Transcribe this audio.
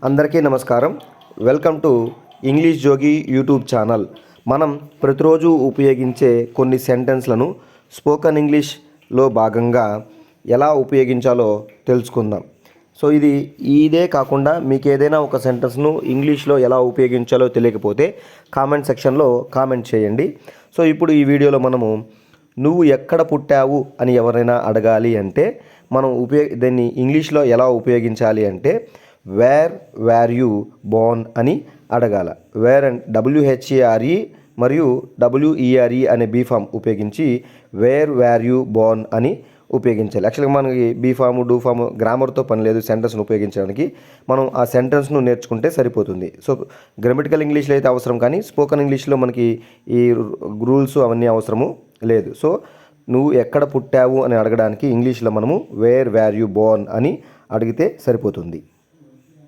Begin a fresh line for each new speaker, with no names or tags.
అందరికీ నమస్కారం. Welcome to English Jogi YouTube channel. మనం ప్రతిరోజు ఉపయోగించే కొన్ని సెంటెన్స్లను స్పోకెన్ ఇంగ్లీష్లో భాగంగా ఎలా ఉపయోగించాలో తెలుసుకుందాం. సో ఇదే కాకుండా మీకు ఏదైనా ఒక సెంటెన్స్ను ఇంగ్లీష్లో ఎలా ఉపయోగించాలో తెలియకపోతే కామెంట్ సెక్షన్లో కామెంట్ చేయండి. సో ఇప్పుడు ఈ వీడియోలో మనము నువ్వు ఎక్కడ పుట్టావు అని ఎవరైనా అడగాలి అంటే మనం దీన్ని ఇంగ్లీష్లో ఎలా ఉపయోగించాలి అంటే వేర్ యూ బోర్న్ అని అడగాల. వేర్ అండ్ WHARE మరియు WERE అనే బీఫామ్ ఉపయోగించి వేర్ యూ బోర్న్ అని ఉపయోగించాలి. యాక్చువల్గా మనకి బీఫాము డూఫాము గ్రామర్తో పని లేదు. సెంటెన్స్ను ఉపయోగించడానికి మనం ఆ సెంటెన్స్ను నేర్చుకుంటే సరిపోతుంది. సో గ్రామటికల్ ఇంగ్లీష్లో అయితే అవసరం, కానీ స్పోకెన్ ఇంగ్లీష్లో మనకి ఈ రూల్స్ అవన్నీ అవసరము లేదు. సో నువ్వు ఎక్కడ పుట్టావు అని అడగడానికి ఇంగ్లీష్లో మనము వేర్ యూ బోర్న్ అని అడిగితే సరిపోతుంది.